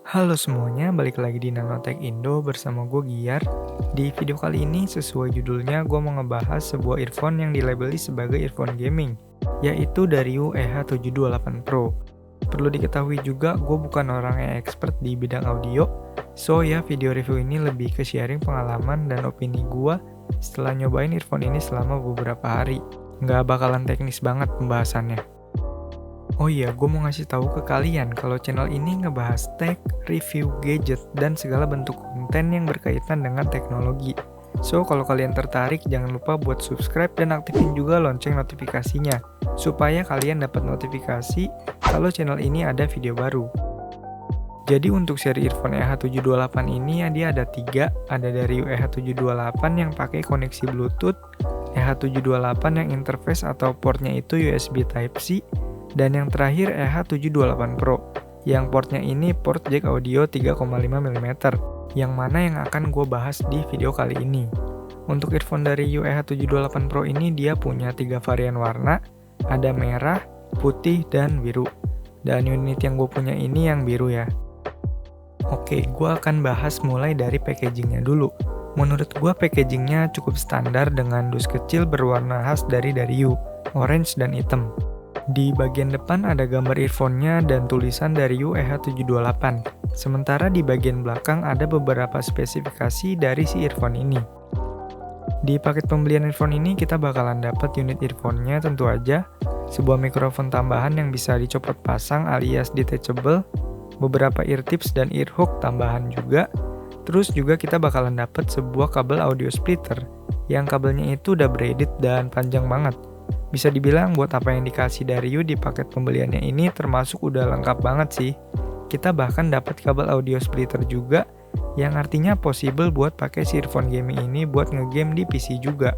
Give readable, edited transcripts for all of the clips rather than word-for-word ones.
Halo semuanya, balik lagi di Nanotech Indo bersama gue Giar. Di video kali ini sesuai judulnya gue mau ngebahas sebuah earphone yang dilabeli sebagai earphone gaming, yaitu Dario EH728 Pro. Perlu diketahui juga gue bukan orang yang expert di bidang audio, so ya video review ini lebih ke sharing pengalaman dan opini gue setelah nyobain earphone ini selama beberapa hari. Nggak bakalan teknis banget pembahasannya. Oh iya, gue mau ngasih tahu ke kalian kalau channel ini ngebahas tech, review, gadget, dan segala bentuk konten yang berkaitan dengan teknologi. So, kalau kalian tertarik, jangan lupa buat subscribe dan aktifin juga lonceng notifikasinya, supaya kalian dapat notifikasi kalau channel ini ada video baru. Jadi untuk seri earphone EH728 ini dia ada 3, ada dari EH728 yang pakai koneksi Bluetooth, EH728 yang interface atau portnya itu USB Type-C, dan yang terakhir EH728 Pro, yang portnya ini port jack audio 3,5 mm, yang mana yang akan gue bahas di video kali ini. Untuk earphone dari EH728 Pro ini dia punya 3 varian warna, ada merah, putih, dan biru. Dan unit yang gue punya ini yang biru ya. Oke, gue akan bahas mulai dari packagingnya dulu. Menurut gue packagingnya cukup standar dengan dus kecil berwarna khas dari Dario, orange dan hitam. Di bagian depan ada gambar earphone-nya dan tulisan Dario EH728. Sementara di bagian belakang ada beberapa spesifikasi dari si earphone ini. Di paket pembelian earphone ini kita bakalan dapat unit earphone-nya tentu aja, sebuah mikrofon tambahan yang bisa dicopot pasang alias detachable, beberapa ear tips dan ear hook tambahan juga. Terus juga kita bakalan dapat sebuah kabel audio splitter yang kabelnya itu udah braided dan panjang banget. Bisa dibilang buat apa yang dikasih Dario di paket pembeliannya ini termasuk udah lengkap banget sih. Kita bahkan dapat kabel audio splitter juga, yang artinya possible buat pakai si earphone gaming ini buat ngegame di PC juga.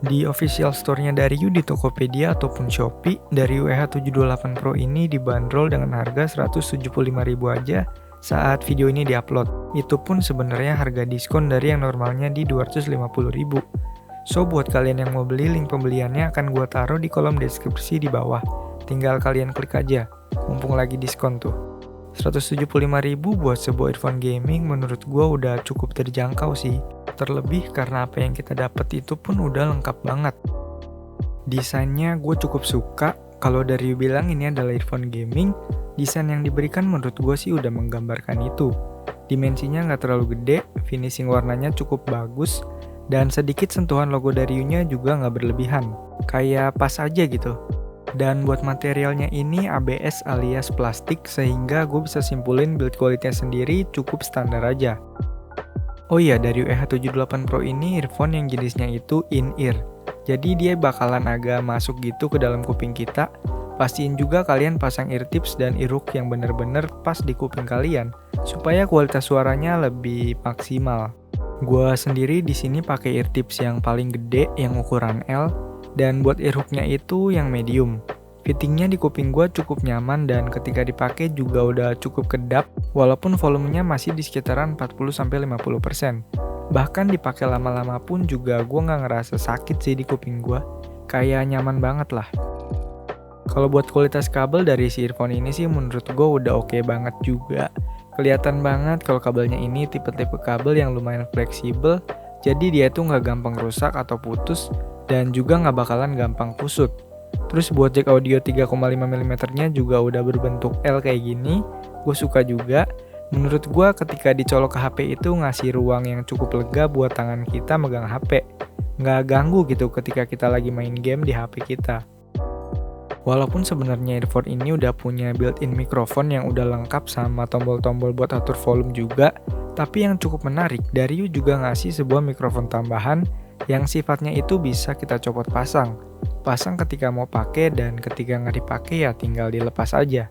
Di official store-nya Dario di Tokopedia ataupun Shopee, Dario EH728 Pro ini dibanderol dengan harga 175.000 aja saat video ini diupload. Itu pun sebenarnya harga diskon dari yang normalnya di 250.000. So, buat kalian yang mau beli, link pembeliannya akan gue taruh di kolom deskripsi di bawah. Tinggal kalian klik aja, mumpung lagi diskon tuh. 175.000 buat sebuah earphone gaming menurut gue udah cukup terjangkau sih. Terlebih karena apa yang kita dapat itu pun udah lengkap banget. Desainnya gue cukup suka. Kalau dari bilang ini adalah earphone gaming, desain yang diberikan menurut gue sih udah menggambarkan itu. Dimensinya nggak terlalu gede, finishing warnanya cukup bagus, dan sedikit sentuhan logo Dario-nya juga nggak berlebihan, kayak pas aja gitu. Dan buat materialnya ini ABS alias plastik, sehingga gue bisa simpulin build quality-nya sendiri cukup standar aja. Oh iya, Dario EH728 Pro ini earphone yang jenisnya itu in-ear. Jadi dia bakalan agak masuk gitu ke dalam kuping kita. Pastiin juga kalian pasang ear tips dan ear hook yang bener-bener pas di kuping kalian, supaya kualitas suaranya lebih maksimal. Gua sendiri di sini pakai ear tips yang paling gede yang ukuran L, dan buat ear hooknya itu yang medium. Fittingnya di kuping gua cukup nyaman dan ketika dipakai juga udah cukup kedap, walaupun volumenya masih di sekitaran 40-50%. Bahkan dipakai lama-lama pun juga gua nggak ngerasa sakit sih di kuping gua, kayak nyaman banget lah. Kalau buat kualitas kabel dari si earphone ini sih menurut gua udah oke banget juga. Kelihatan banget kalau kabelnya ini tipe-tipe kabel yang lumayan fleksibel, jadi dia tuh nggak gampang rusak atau putus, dan juga nggak bakalan gampang kusut. Terus buat jack audio 3,5 mm-nya juga udah berbentuk L kayak gini, gue suka juga. Menurut gue ketika dicolok ke HP itu ngasih ruang yang cukup lega buat tangan kita megang HP. Nggak ganggu gitu ketika kita lagi main game di HP kita. Walaupun sebenarnya earphone ini udah punya built-in mikrofon yang udah lengkap sama tombol-tombol buat atur volume juga, tapi yang cukup menarik, Dario juga ngasih sebuah mikrofon tambahan yang sifatnya itu bisa kita copot pasang. Pasang ketika mau pakai dan ketika nggak dipakai ya tinggal dilepas aja.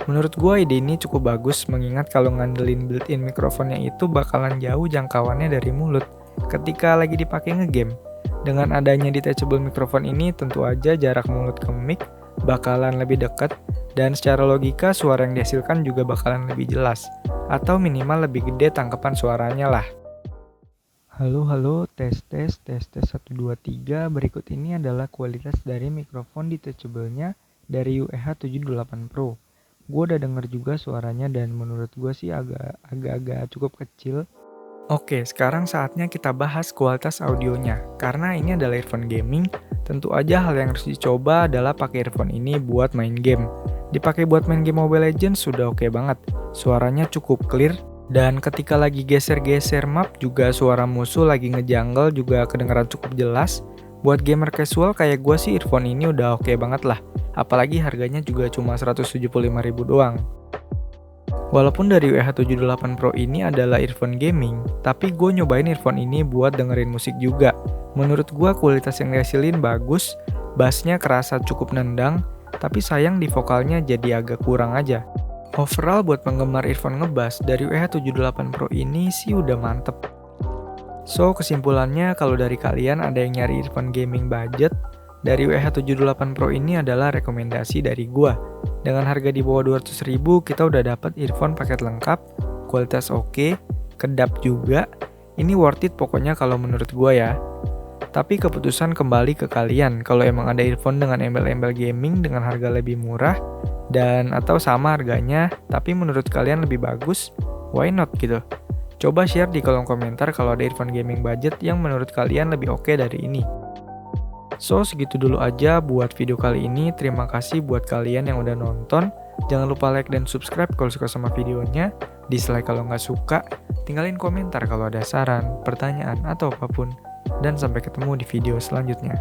Menurut gue ide ini cukup bagus mengingat kalau ngandelin built-in mikrofonnya itu bakalan jauh jangkauannya dari mulut ketika lagi dipakai ngegame. Dengan adanya detachable mikrofon ini tentu aja jarak mulut ke mic bakalan lebih dekat dan secara logika suara yang dihasilkan juga bakalan lebih jelas atau minimal lebih gede tangkapan suaranya lah. Halo, tes 1 2 3. Berikut ini adalah kualitas dari mikrofon detachable-nya dari EH728 Pro. Gue udah denger juga suaranya dan menurut gue sih agak-agak cukup kecil. Oke, sekarang saatnya kita bahas kualitas audionya. Karena ini adalah earphone gaming, tentu aja hal yang harus dicoba adalah pakai earphone ini buat main game. Dipakai buat main game Mobile Legends sudah oke banget. Suaranya cukup clear, dan ketika lagi geser-geser map juga suara musuh lagi ngejungle juga kedengaran cukup jelas. Buat gamer casual kayak gue sih earphone ini udah oke banget lah. Apalagi harganya juga cuma 175.000 doang. Walaupun dari WH78 Pro ini adalah earphone gaming, tapi gue nyobain earphone ini buat dengerin musik juga. Menurut gue kualitas yang dihasilin bagus, bassnya kerasa cukup nendang, tapi sayang di vokalnya jadi agak kurang aja. Overall buat penggemar earphone ngebass, dari WH78 Pro ini sih udah mantep. So, kesimpulannya kalau dari kalian ada yang nyari earphone gaming budget, dari WH78 Pro ini adalah rekomendasi dari gua. Dengan harga di bawah 200.000, kita udah dapat earphone paket lengkap, kualitas oke, kedap juga. Ini worth it pokoknya kalau menurut gua ya. Tapi keputusan kembali ke kalian, kalau emang ada earphone dengan embel-embel gaming dengan harga lebih murah, dan atau sama harganya, tapi menurut kalian lebih bagus, why not gitu? Coba share di kolom komentar kalau ada earphone gaming budget yang menurut kalian lebih oke dari ini. So, segitu dulu aja buat video kali ini. Terima kasih buat kalian yang udah nonton. Jangan lupa like dan subscribe kalau suka sama videonya. Dislike kalau nggak suka. Tinggalin komentar kalau ada saran, pertanyaan, atau apapun. Dan sampai ketemu di video selanjutnya.